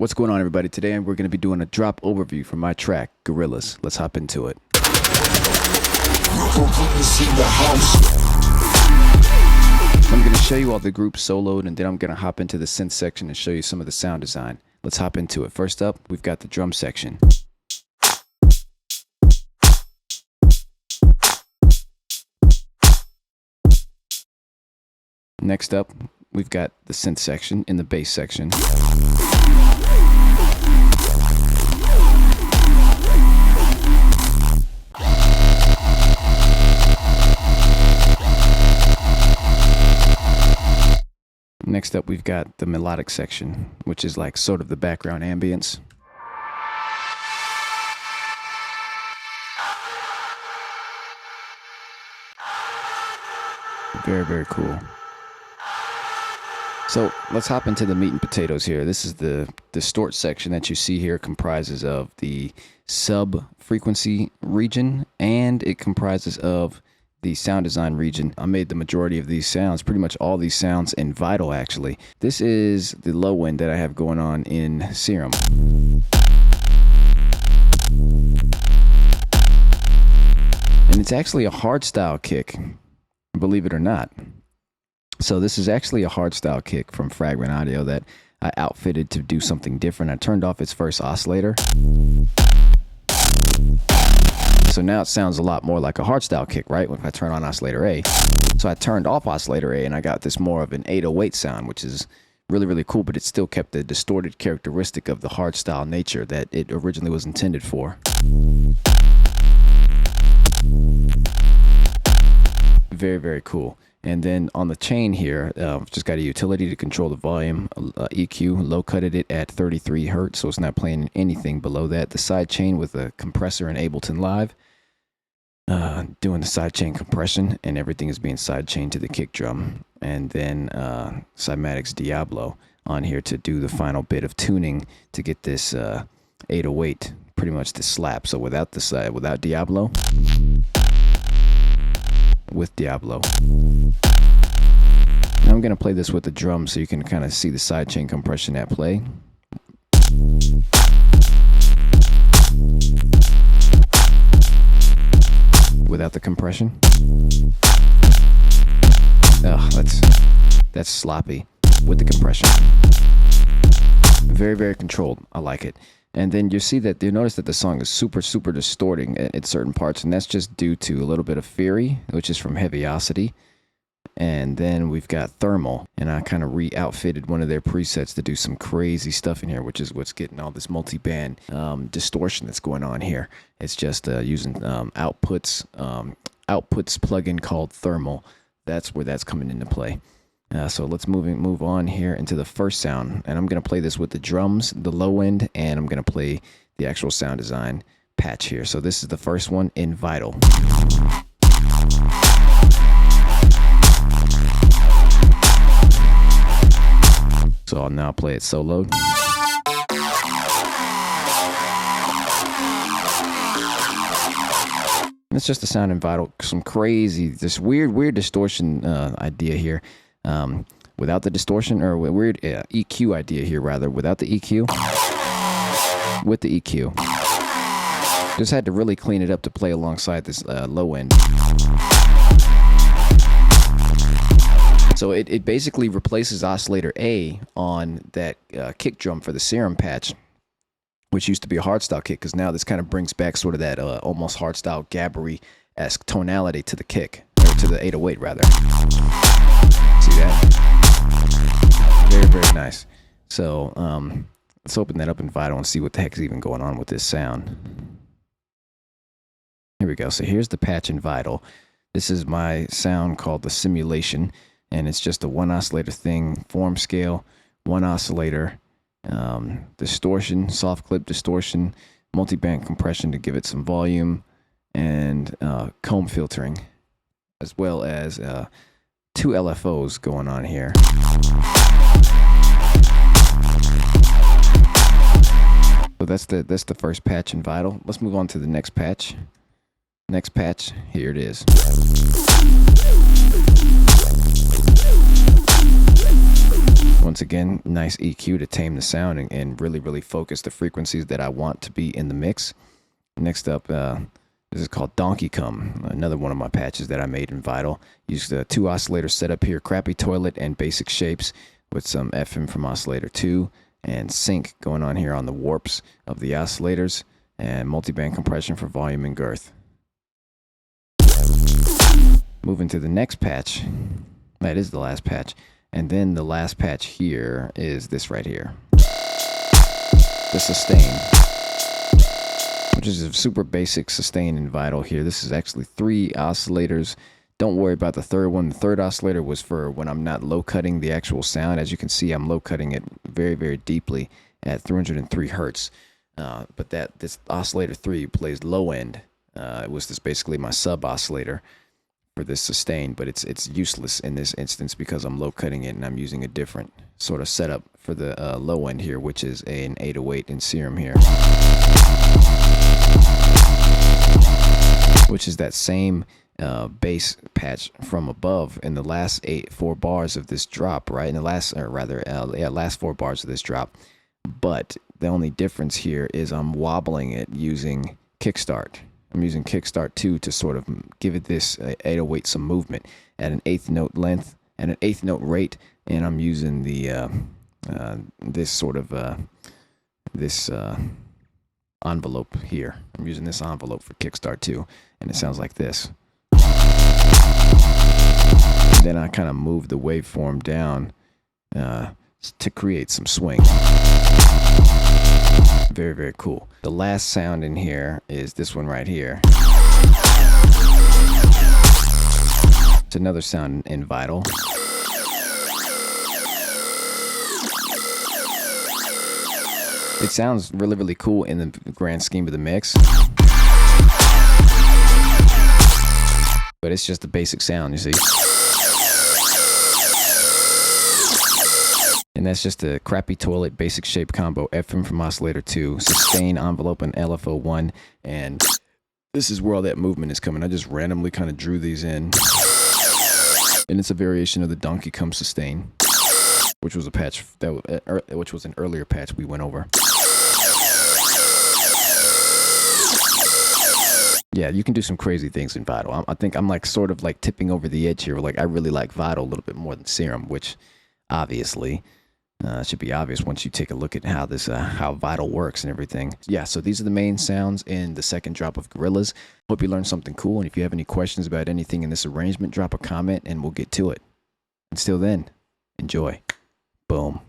What's going on, everybody? Today we're going to be doing a drop overview for my track, Gorillas. Let's hop into it. I'm going to show you all the groups soloed, and then I'm going to hop into the synth section and show you some of the sound design. Let's hop into it. First up, we've got the drum section. Next up, we've got the synth section in the bass section. Next up, we've got the melodic section, which is like sort of the background ambience. Very, very cool. So let's hop into the meat and potatoes here. This is the distort section that you see here, comprises of the sub-frequency region, and it comprises of the sound design region. I made the majority of these sounds, pretty much all these sounds, in Vital actually. This is the low end that I have going on in Serum. And it's actually a hardstyle kick, believe it or not. So this is actually a hardstyle kick from Fragment Audio that I outfitted to do something different. I turned off its first oscillator. So now it sounds a lot more like a hardstyle kick, right? If I turn on oscillator A. So I turned off oscillator A and I got this more of an 808 sound, which is really, really cool, but it still kept the distorted characteristic of the hardstyle nature that it originally was intended for. Very, very cool. And then on the chain here, just got a utility to control the volume, EQ, low-cutted it at 33 Hertz, so it's not playing anything below that. The side chain with a compressor in Ableton Live, doing the side chain compression, and everything is being side chained to the kick drum. And then Cymatics Diablo on here to do the final bit of tuning to get this 808 pretty much to slap. So without the without Diablo, with Diablo. Now I'm going to play this with the drum so you can kind of see the sidechain compression at play. Without the compression. Oh, that's sloppy. With the compression. Very, very controlled. I like it. And then you see that you notice that the song is super, super distorting at certain parts, and that's just due to a little bit of Fury, which is from Heaviosity. And then we've got Thermal, and I kind of re-outfitted one of their presets to do some crazy stuff in here, which is what's getting all this multi-band distortion that's going on here. It's just using outputs plugin called Thermal. That's where that's coming into play. So let's move on here into the first sound, and I'm going to play this with the drums, the low end, and I'm going to play the actual sound design patch here. So this is the first one in Vital. So I'll now play it soloed. It's just the sound in Vital, some crazy, this weird distortion idea here. Without the distortion, or weird EQ idea here, rather, without the EQ, with the EQ. Just had to really clean it up to play alongside this low end. So it basically replaces oscillator A on that kick drum for the Serum patch, which used to be a hardstyle kick, because now this kind of brings back sort of that almost hardstyle Gabbery-esque tonality to the kick, or to the 808 rather. See that? Very, very nice. So let's open that up in Vital and see what the heck's even going on with this sound. Here we go. So here's the patch in Vital. This is my sound called the Simulation, and it's just a one oscillator thing, form scale, one oscillator, distortion, soft clip distortion, multi-band compression to give it some volume, and comb filtering, as well as 2 LFOs going on here. So that's the first patch in Vital. Let's move on to the next patch. Next patch, here it is. Once again, nice EQ to tame the sound and really focus the frequencies that I want to be in the mix. Next up, this is called Donkey Come, another one of my patches that I made in Vital. Used a 2 oscillator setup here, Crappy Toilet and Basic Shapes with some FM from oscillator 2 and sync going on here on the warps of the oscillators and multiband compression for volume and girth. Moving to the next patch. That is the last patch. And then the last patch here is this right here. The sustain, which is a super basic sustain in Vital here. This is actually 3 oscillators. Don't worry about the third one. The third oscillator was for when I'm not low cutting the actual sound. As you can see, I'm low cutting it very deeply at 303 hertz. But this oscillator 3 plays low end. It was just basically my sub oscillator for this sustain, but it's useless in this instance because I'm low cutting it and I'm using a different sort of setup for the low end here, which is an 808 in Serum here, which is that same bass patch from above in the last 4 bars of this drop, right? In the last, or rather, last 4 bars of this drop. But the only difference here is I'm wobbling it using kickstart. I'm using kickstart 2 to sort of give it this 808 some movement at an 1/8 note length and an 1/8 note rate, and I'm using the this sort of envelope here. I'm using this envelope for kickstart 2, and it sounds like this. Then I kind of move the waveform down to create some swing. Very cool. The last sound in here is this one right here. It's another sound in Vital. It sounds really cool in the grand scheme of the mix, but it's just a basic sound, you see. And that's just a Crappy Toilet Basic Shape combo, FM from oscillator 2, sustain, envelope, and LFO 1. And this is where all that movement is coming. I just randomly kind of drew these in. And it's a variation of the Donkey Come sustain, which was a patch which was an earlier patch we went over. Yeah, you can do some crazy things in Vital. I think I'm like sort of like tipping over the edge here. Like I really like Vital a little bit more than Serum, which obviously should be obvious once you take a look at how this how Vital works and everything. Yeah, so these are the main sounds in the second drop of Gorillaz. Hope you learned something cool, and if you have any questions about anything in this arrangement, drop a comment and we'll get to it. Until then, enjoy. Boom.